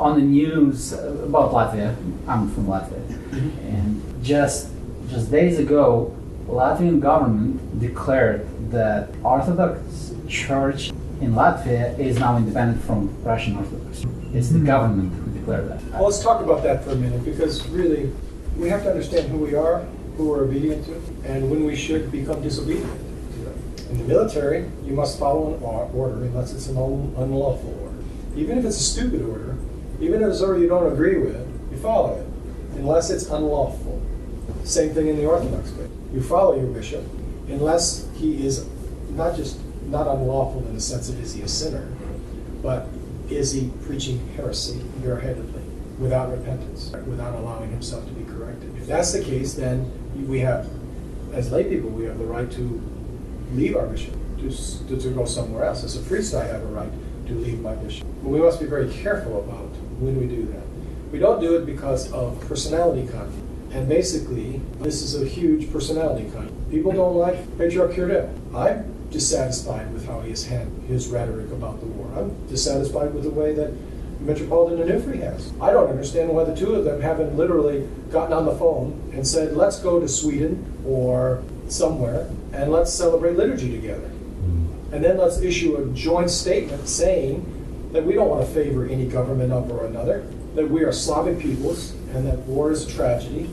on the news about Latvia. I'm from Latvia, and just days ago, Latvian government declared that Orthodox Church in Latvia is now independent from Russian Orthodox. It's the government who declared that. Well, let's talk about that for a minute, because really, we have to understand who we are, who we're obedient to, and when we should become disobedient to them. In the military, you must follow an order unless it's an unlawful order. Even if it's a stupid order, even if it's an order you don't agree with, you follow it, unless it's unlawful. Same thing in the Orthodox faith. You follow your bishop, unless he is not unlawful in the sense of is he a sinner, but is he preaching heresy bareheadedly, without repentance, without allowing himself to be corrected. If that's the case, then we have, as lay people, we have the right to leave our bishop, to go somewhere else. As a priest, I have a right to leave my bishop. But we must be very careful about when we do that. We don't do it because of personality conflict. And basically, this is a huge personality conflict. People don't like Patriarch Curiel. I'm dissatisfied with how he has handled his rhetoric about the war. I'm dissatisfied with the way that Metropolitan Onuphrius has. I don't understand why the two of them haven't literally gotten on the phone and said, let's go to Sweden or somewhere and let's celebrate liturgy together. And then let's issue a joint statement saying that we don't want to favor any government over another, that we are Slavic peoples and that war is a tragedy,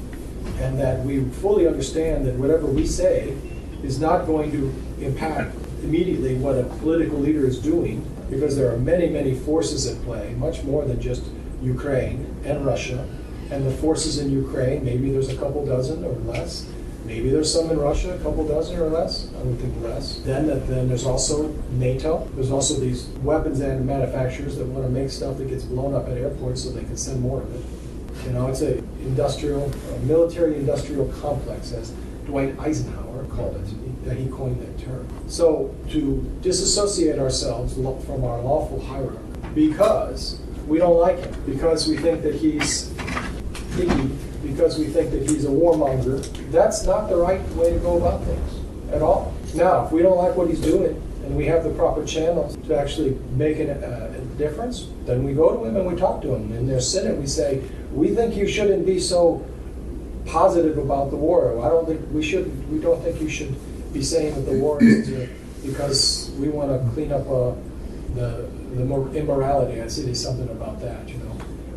and that we fully understand that whatever we say is not going to impact immediately what a political leader is doing, because there are many, many forces at play, much more than just Ukraine and Russia. And the forces in Ukraine, maybe there's a couple dozen or less. Maybe there's some in Russia, a couple dozen or less. I would think less. Then there's also NATO. There's also these weapons and manufacturers that want to make stuff that gets blown up at airports so they can send more of it. You know, it's a military-industrial complex, as Dwight Eisenhower called it, that he coined that term. So to disassociate ourselves from our lawful hierarch because we don't like him, because we think that he's hippie, because we think that he's a warmonger, that's not the right way to go about things at all. Now, if we don't like what he's doing and we have the proper channels to actually make a difference, then we go to him and we talk to him. In their synod, we say, we think you shouldn't be so positive about the war. We don't think you should be saying that the war is because we want to clean up the immorality. I see there's something about that, you know.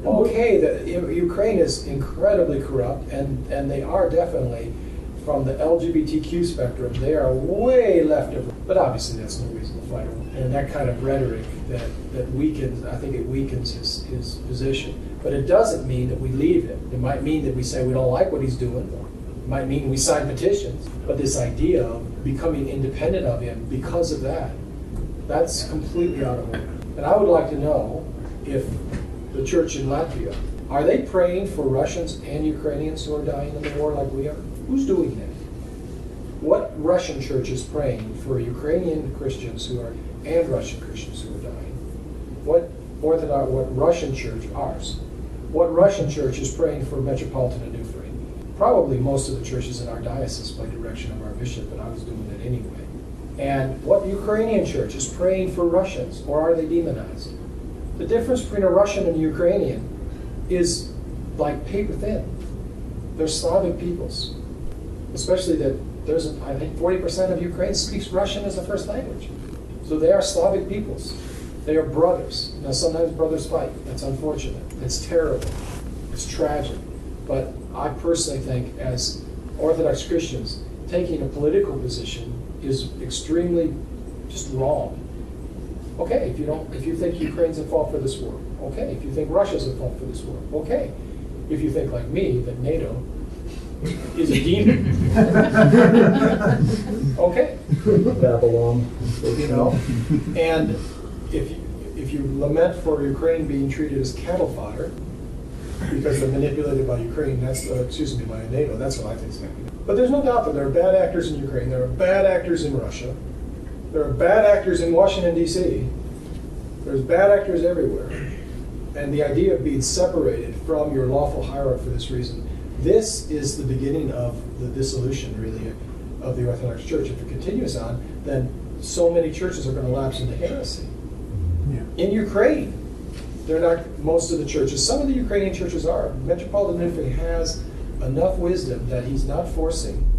Okay, Ukraine is incredibly corrupt, and they are definitely, from the LGBTQ spectrum, they are way left of, but obviously that's no reason to fight them. And that kind of rhetoric that weakens, I think it weakens his position. But it doesn't mean that we leave him. It might mean that we say we don't like what he's doing. It might mean we sign petitions. But this idea of becoming independent of him because of that, that's completely out of order. And I would like to know if the church in Latvia, are they praying for Russians and Ukrainians who are dying in the war like we are? Who's doing that? What Russian church is praying for Ukrainian Christians and Russian Christians who are dying? What Russian church, ours, what Russian church is praying for Metropolitan Onuphrius? Probably most of the churches in our diocese by direction of our bishop, but I was doing it anyway. And what Ukrainian church is praying for Russians, or are they demonized? The difference between a Russian and a Ukrainian is like paper thin. They're Slavic peoples, especially that I think 40% of Ukraine speaks Russian as a first language. So they are Slavic peoples. They are brothers. Now sometimes brothers fight. That's unfortunate. It's terrible. It's tragic. But I personally think as Orthodox Christians, taking a political position is extremely just wrong. Okay, if you think Ukraine's at fault for this war, okay. If you think Russia's at fault for this war, okay. If you think like me that NATO is a demon, okay. Babylon. You know, and if you lament for Ukraine being treated as cattle fodder because they're manipulated by Ukraine, by NATO, that's what I think is happening. But there's no doubt that there are bad actors in Ukraine, there are bad actors in Russia, there are bad actors in Washington, D.C., there's bad actors everywhere. And the idea of being separated from your lawful hierarch for this reason, this is the beginning of the dissolution, really, of the Orthodox Church. If it continues on, then so many churches are going to lapse into heresy. Yeah. In Ukraine, They're not most of the churches. Some of the Ukrainian churches are. Metropolitan Onuphrius has enough wisdom that he's not forcing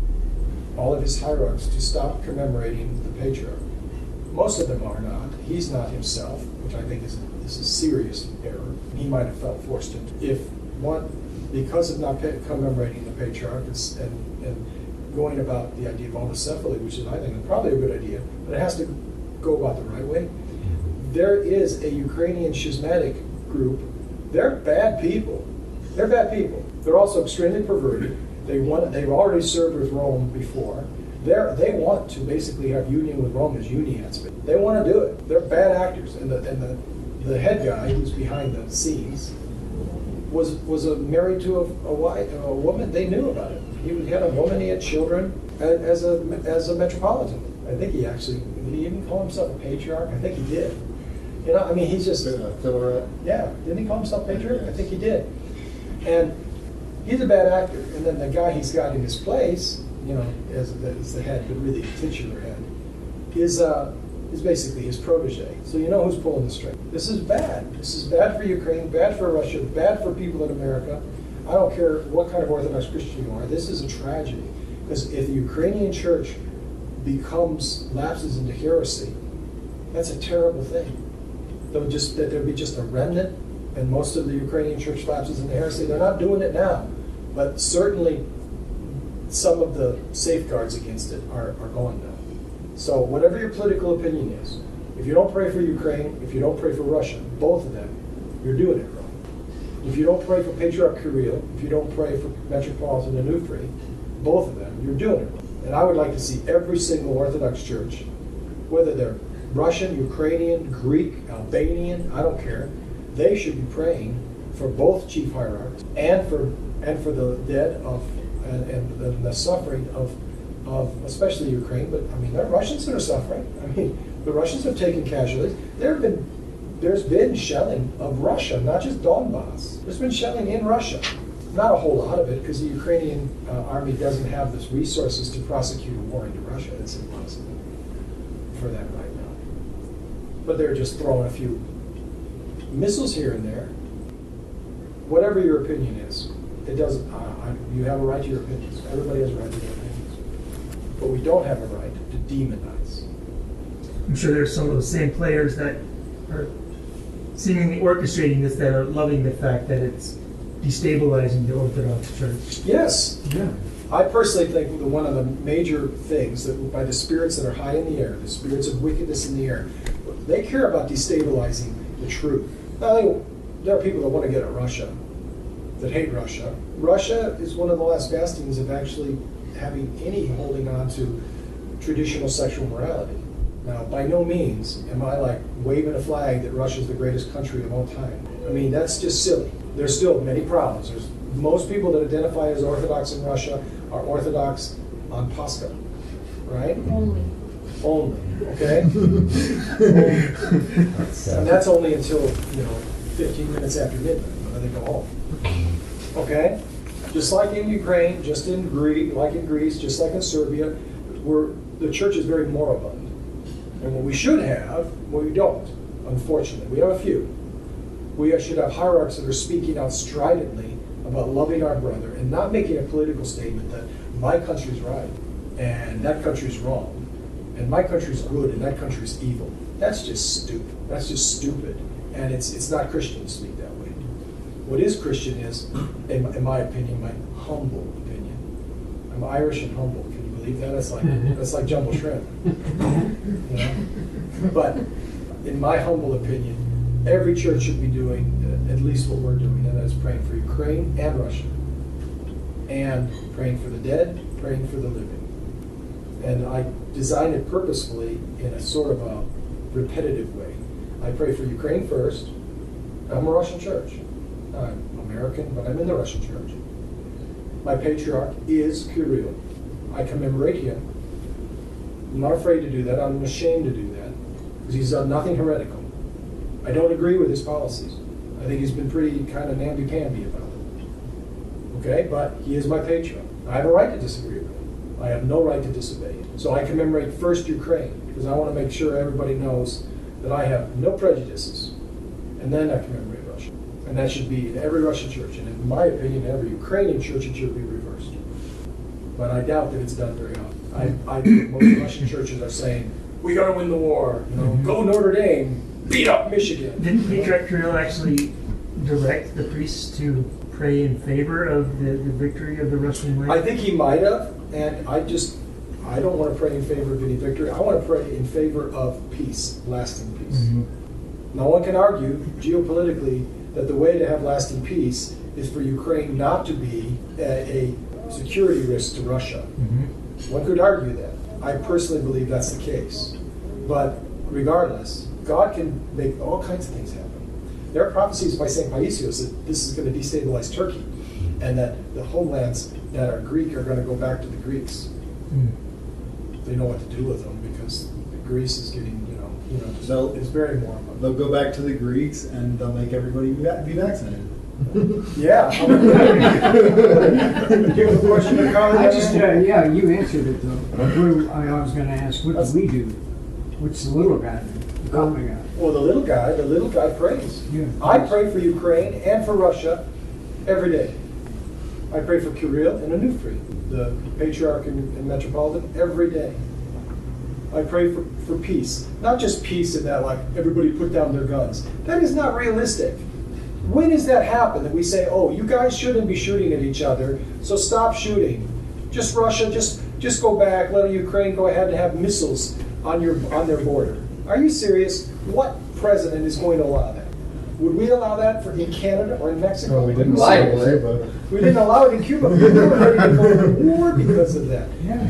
all of his hierarchs to stop commemorating the patriarch. Most of them are not. He's not himself, which I think is a serious error. He might have felt forced to. If one, because of not commemorating the patriarch and going about the idea of homocephaly, which is, I think, probably a good idea, but it has to go about the right way. There is a Ukrainian schismatic group. They're bad people. They're bad people. They're also extremely perverted. They've already served with Rome before. They want to basically have union with Rome as unions. They want to do it. They're bad actors. And the head guy who's behind the scenes was married to a woman. They knew about it. He had a woman. He had children as a metropolitan. I think he actually, did he even call himself a patriarch? I think he did. You know, I mean, he's just yeah. Didn't he call himself patriarch? I think he did. And he's a bad actor. And then the guy he's got in his place, you know, as the head, but really the titular head, is basically his protege. So you know who's pulling the string. This is bad. This is bad for Ukraine, bad for Russia, bad for people in America. I don't care what kind of Orthodox Christian you are. This is a tragedy. Because if the Ukrainian church lapses into heresy, that's a terrible thing. There'll be just a remnant, and most of the Ukrainian church lapses into heresy. They're not doing it now, but certainly some of the safeguards against it are gone now. So whatever your political opinion is, if you don't pray for Ukraine, if you don't pray for Russia, both of them, you're doing it wrong. If you don't pray for Patriarch Curiel, if you don't pray for Metropolitan Onuphrius, both of them, you're doing it wrong. And I would like to see every single Orthodox church, whether they're Russian, Ukrainian, Greek, Albanian, I don't care, they should be praying for both chief hierarchs and for the dead and the suffering of especially Ukraine, but I mean there are Russians that are suffering. I mean the Russians have taken casualties. There's been shelling of Russia, not just Donbass. There's been shelling in Russia. Not a whole lot of it, because the Ukrainian army doesn't have the resources to prosecute a war into Russia. It's impossible for them right now. But they're just throwing a few missiles here and there. Whatever your opinion is, it doesn't. You have a right to your opinions. Everybody has a right to their opinions. But we don't have a right to demonize. I'm sure there's some of those same players that are seemingly orchestrating this, that are loving the fact that it's destabilizing the Orthodox Church. Yes. Yeah. I personally think that one of the major things that by the spirits that are high in the air, the spirits of wickedness in the air, they care about destabilizing the truth. Now, there are people that want to get at Russia, that hate Russia. Russia is one of the last bastions of actually having any holding on to traditional sexual morality. Now, by no means am I like waving a flag that Russia is the greatest country of all time. I mean, that's just silly. There's still many problems. Most people that identify as Orthodox in Russia are Orthodox on Pascha, right? Only, okay? And that's only until, 15 minutes after midnight, when they go home. Okay? Just like in Ukraine, just in Greece, just like in Serbia, the church is very moribund. And what we should have, well, we don't, unfortunately. We have a few. We should have hierarchs that are speaking out stridently about loving our brother and not making a political statement that my country's right and that country's wrong and my country's good and that country's evil. That's just stupid. That's just stupid. And it's not Christian to speak that way. What is Christian is, in my opinion, my humble opinion. I'm Irish and humble. Can you believe that? That's like jumbo shrimp. But in my humble opinion, every church should be doing at least what we're doing, and that is praying for Ukraine and Russia, and praying for the dead, praying for the living. And I designed it purposefully in a sort of a repetitive way. I pray for Ukraine first. I'm a Russian church. I'm American, but I'm in the Russian church. My patriarch is Curiel. I commemorate him. I'm not afraid to do that. I'm ashamed to do that, because he's done nothing heretical. I don't agree with his policies. I think he's been pretty kind of namby-pamby about it. Okay, but he is my patriarch. I have a right to disagree with him. I have no right to disobey him. So I commemorate first Ukraine, because I want to make sure everybody knows that I have no prejudices. And then I commemorate And that should be in every Russian church. And in my opinion, in every Ukrainian church, it should be reversed. But I doubt that it's done very often. I think most Russian churches are saying, we got to win the war. You know, go Notre Dame, beat up Michigan. Didn't Patriarch Curiel actually direct the priests to pray in favor of the victory of the Russian way? I think he might have, and I don't want to pray in favor of any victory. I want to pray in favor of peace, lasting peace. Mm-hmm. No one can argue geopolitically that the way to have lasting peace is for Ukraine not to be a security risk to Russia. Mm-hmm. One could argue that. I personally believe that's the case. But regardless, God can make all kinds of things happen. There are prophecies by St. Paisios that this is going to destabilize Turkey, and that the homelands that are Greek are going to go back to the Greeks. Mm. They know what to do with them because Greece is getting, it's very warm. They'll go back to the Greeks and they'll make everybody be vaccinated. Yeah. Give a question to Carly. You answered it though. I was going to ask, what do we do? What's the little guy do? The common guy? Well, the little guy prays. Yeah. I pray for Ukraine and for Russia every day. I pray for Curiel and Onuphrius, the patriarch and metropolitan, every day. I pray for peace. Not just peace in that, like, everybody put down their guns. That is not realistic. When does that happen? That we say, oh, you guys shouldn't be shooting at each other, so stop shooting. Just Russia, just go back, let Ukraine go ahead and have missiles on their border. Are you serious? What president is going to allow that? Would we allow that in Canada or in Mexico? Well, we didn't Why? say Cuba. We didn't allow it in Cuba. We were ready to go to war because of that. Yeah.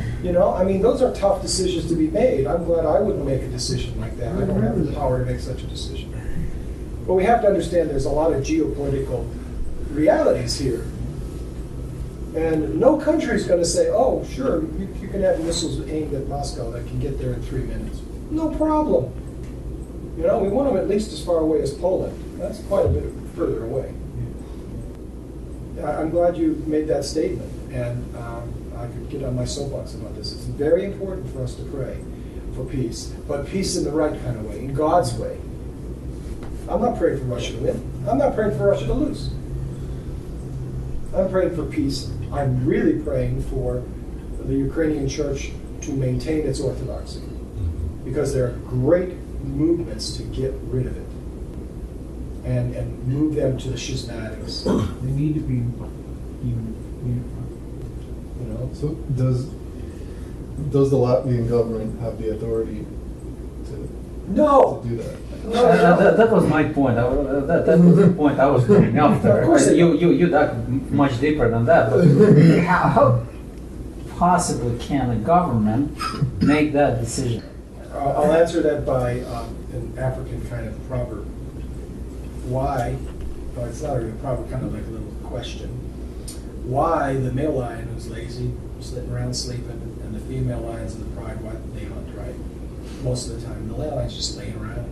Those are tough decisions to be made. I'm glad I wouldn't make a decision like that. I don't have the power to make such a decision. But we have to understand there's a lot of geopolitical realities here. And no country is going to say, oh, sure, you can have missiles aimed at Moscow that can get there in 3 minutes. No problem. We want them at least as far away as Poland. That's quite a bit further away. I'm glad you made that statement, and I could get on my soapbox about this. It's very important for us to pray for peace, but peace in the right kind of way, in God's way. I'm not praying for Russia to win. I'm not praying for Russia to lose. I'm praying for peace. I'm really praying for the Ukrainian church to maintain its orthodoxy, because there are great movements to get rid of it and move them to the schismatics. They need to be unified. So does the Latvian government have the authority to No. do that? That was my point. That was the point I was going after. Of course You dug much deeper than that. But how possibly can a government make that decision? I'll answer that by an African kind of proverb. Why? Well, it's not a real proverb, kind of like a little question. Why the male lion who's lazy, sitting around sleeping, and the female lions of the pride, why they hunt, right? Most of the time. The male lion's just laying around.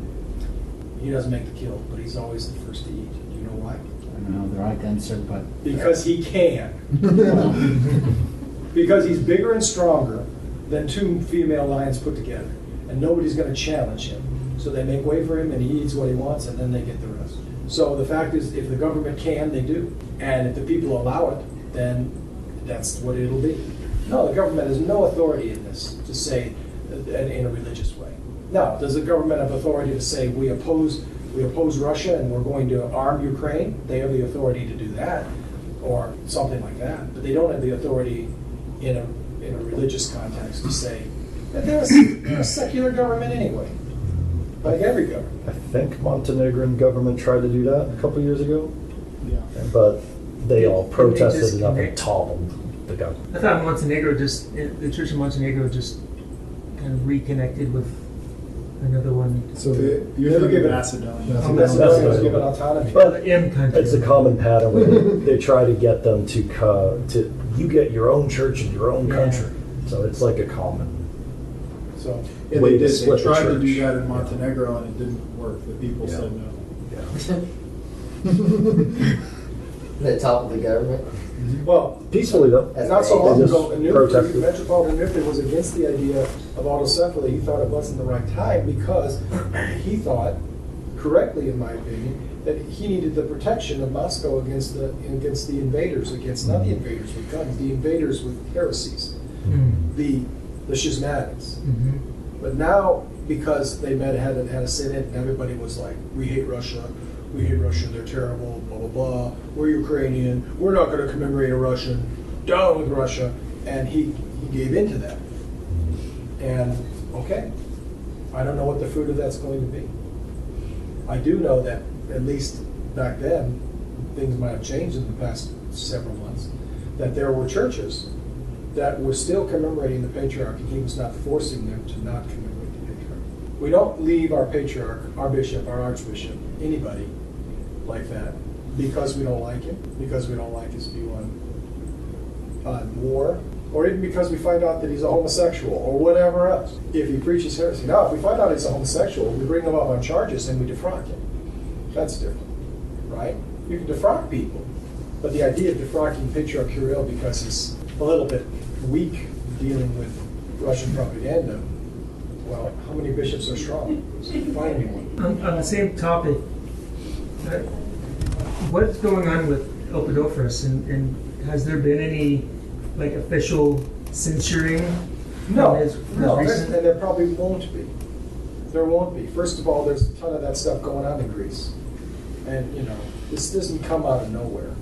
He doesn't make the kill, but he's always the first to eat. Do you know why? I don't know the right answer, but Because he can. Because he's bigger and stronger than two female lions put together. And nobody's going to challenge him. So they make way for him, and he eats what he wants, and then they get the rest. So the fact is, if the government can, they do. And if the people allow it, then that's what it'll be. No, the government has no authority in this to say in a religious way. Now, does the government have authority to say we oppose Russia and we're going to arm Ukraine? They have the authority to do that, or something like that. But they don't have the authority in a religious context to say that they're a secular government anyway, like every government. I think Montenegrin government tried to do that a couple years ago, Yeah. but they all protested just it up and connect? toppled the government. I thought the Church of Montenegro just kind of reconnected with another one. So you're Never thinking give it- Macedonia. Macedonia was given autonomy. The M country. It's a common pattern where they try to get them to you get your own church in your own Yeah. country. So it's like a common. So Yeah, way they to split the tried to do church. that in Montenegro and it didn't work. The people Yeah. said no. The top of the government. well, Peacefully though. That's not so great. long They ago, just Onuphrius, protested. Metropolitan Onuphrius was against the idea of autocephaly. He thought it wasn't the right time because he thought, correctly in my opinion, that he needed the protection of Moscow against the invaders, not the invaders with guns, the invaders with heresies, the schismatics. But now, because they had a synod, and everybody was like, we hate Russia, they're terrible, blah, blah, blah, we're Ukrainian, we're not going to commemorate a Russian, down with Russia. And he gave into that. And, okay, I don't know what the fruit of that's going to be. I do know that, at least back then, things might have changed in the past several months, that there were churches that were still commemorating the patriarch, and he was not forcing them to not commemorate the patriarch. We don't leave our patriarch, our bishop, our archbishop, anybody like that, because we don't like him, because we don't like his view on war, or even because we find out that he's a homosexual, or whatever else. If he preaches heresy. Now, if we find out he's a homosexual, we bring him up on charges and we defrock him. That's different, right? You can defrock people, but the idea of defrocking Patriarch Curiel because he's a little bit weak dealing with Russian propaganda, well, how many bishops are strong? Find me one. On the same topic, what's going on with Onuphrius, and has there been any official censuring? No, his no, recent- and there probably won't be. There won't be. First of all, there's a ton of that stuff going on in Greece. And, this doesn't come out of nowhere.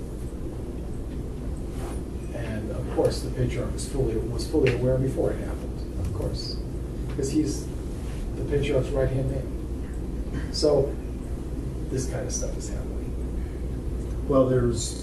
And, of course, the patriarch was fully aware before it happened, of course. Because he's the patriarch's right-hand man. So, this kind of stuff is happening. Well, there's